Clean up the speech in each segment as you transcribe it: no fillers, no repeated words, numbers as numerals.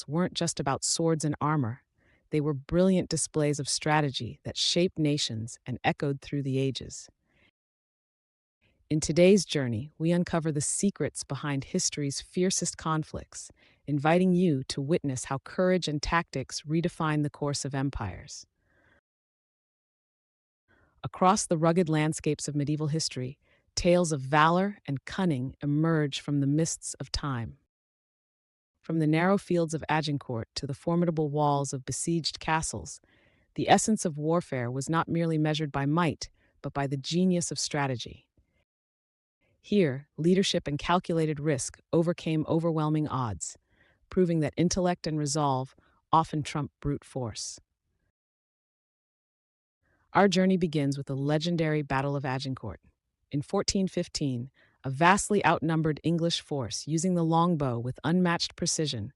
weren't just about swords and armor. They were brilliant displays of strategy that shaped nations and echoed through the ages. In today's journey, we uncover the secrets behind history's fiercest conflicts, inviting you to witness how courage and tactics redefine the course of empires. Across the rugged landscapes of medieval history, tales of valor and cunning emerge from the mists of time. From the narrow fields of Agincourt to the formidable walls of besieged castles, the essence of warfare was not merely measured by might, but by the genius of strategy. Here, leadership and calculated risk overcame overwhelming odds, proving that intellect and resolve often trump brute force. Our journey begins with the legendary Battle of Agincourt. In 1415, a vastly outnumbered English force, using the longbow with unmatched precision,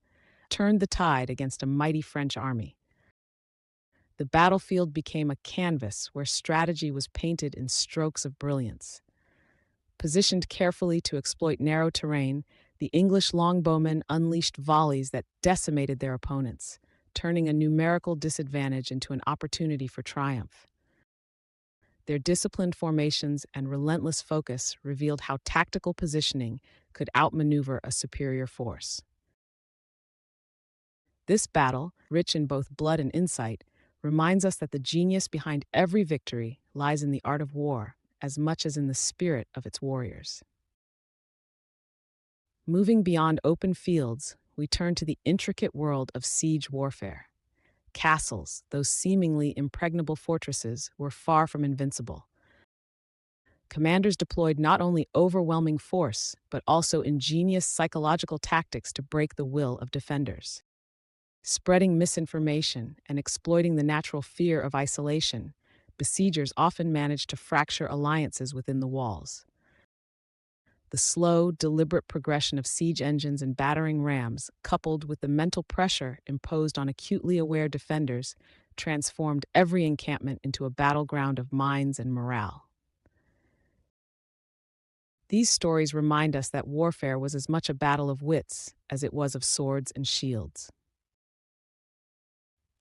turned the tide against a mighty French army. The battlefield became a canvas where strategy was painted in strokes of brilliance. Positioned carefully to exploit narrow terrain, the English longbowmen unleashed volleys that decimated their opponents, turning a numerical disadvantage into an opportunity for triumph. Their disciplined formations and relentless focus revealed how tactical positioning could outmaneuver a superior force. This battle, rich in both blood and insight, reminds us that the genius behind every victory lies in the art of war as much as in the spirit of its warriors. Moving beyond open fields, we turn to the intricate world of siege warfare. Castles, those seemingly impregnable fortresses, were far from invincible. Commanders deployed not only overwhelming force, but also ingenious psychological tactics to break the will of defenders. Spreading misinformation and exploiting the natural fear of isolation, besiegers often managed to fracture alliances within the walls. The slow, deliberate progression of siege engines and battering rams, coupled with the mental pressure imposed on acutely aware defenders, transformed every encampment into a battleground of minds and morale. These stories remind us that warfare was as much a battle of wits as it was of swords and shields.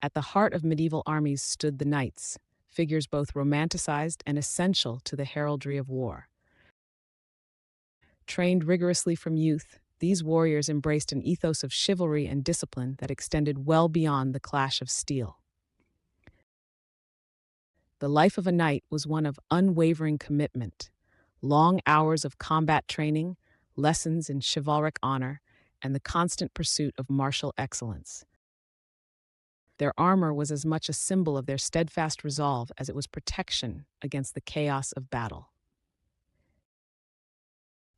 At the heart of medieval armies stood the knights, figures both romanticized and essential to the heraldry of war. Trained rigorously from youth, these warriors embraced an ethos of chivalry and discipline that extended well beyond the clash of steel. The life of a knight was one of unwavering commitment. Long hours of combat training, lessons in chivalric honor, and the constant pursuit of martial excellence. Their armor was as much a symbol of their steadfast resolve as it was protection against the chaos of battle.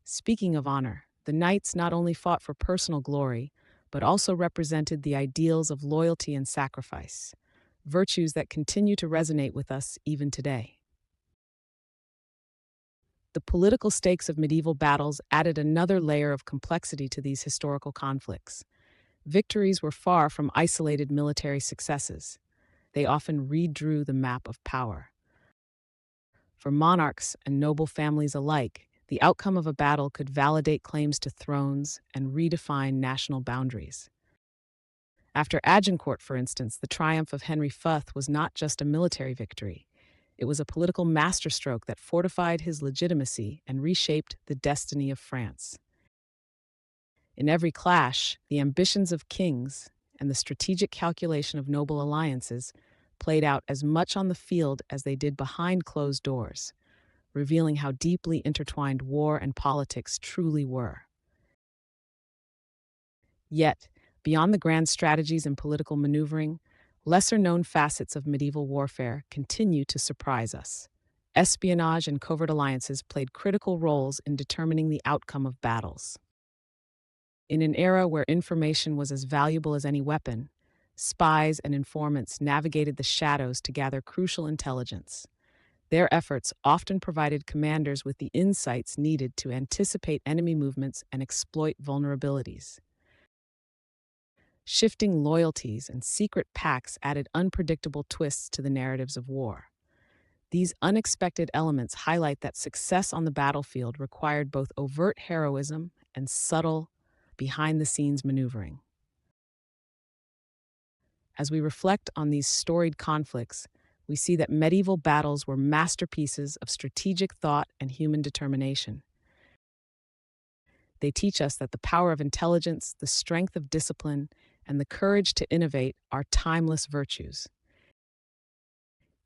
Speaking of honor, the knights not only fought for personal glory, but also represented the ideals of loyalty and sacrifice, virtues that continue to resonate with us even today. The political stakes of medieval battles added another layer of complexity to these historical conflicts. Victories were far from isolated military successes. They often redrew the map of power. For monarchs and noble families alike, the outcome of a battle could validate claims to thrones and redefine national boundaries. After Agincourt, for instance, the triumph of Henry Fourth was not just a military victory. It was a political masterstroke that fortified his legitimacy and reshaped the destiny of France. In every clash, the ambitions of kings and the strategic calculation of noble alliances played out as much on the field as they did behind closed doors, revealing how deeply intertwined war and politics truly were. Yet, beyond the grand strategies and political maneuvering, lesser-known facets of medieval warfare continue to surprise us. Espionage and covert alliances played critical roles in determining the outcome of battles. In an era where information was as valuable as any weapon, spies and informants navigated the shadows to gather crucial intelligence. Their efforts often provided commanders with the insights needed to anticipate enemy movements and exploit vulnerabilities. Shifting loyalties and secret pacts added unpredictable twists to the narratives of war. These unexpected elements highlight that success on the battlefield required both overt heroism and subtle, behind-the-scenes maneuvering. As we reflect on these storied conflicts, we see that medieval battles were masterpieces of strategic thought and human determination. They teach us that the power of intelligence, the strength of discipline, and the courage to innovate are timeless virtues.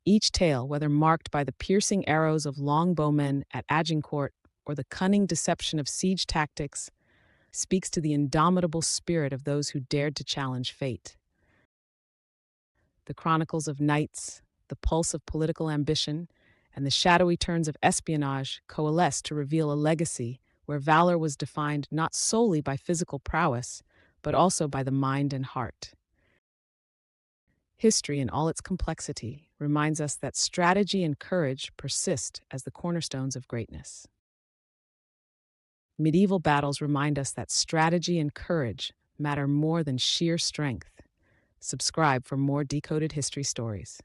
Each tale, whether marked by the piercing arrows of longbowmen at Agincourt or the cunning deception of siege tactics, speaks to the indomitable spirit of those who dared to challenge fate. The chronicles of knights, the pulse of political ambition, and the shadowy turns of espionage coalesce to reveal a legacy where valor was defined not solely by physical prowess, but also by the mind and heart. History, in all its complexity, reminds us that strategy and courage persist as the cornerstones of greatness. Medieval battles remind us that strategy and courage matter more than sheer strength. Subscribe for more decoded history stories.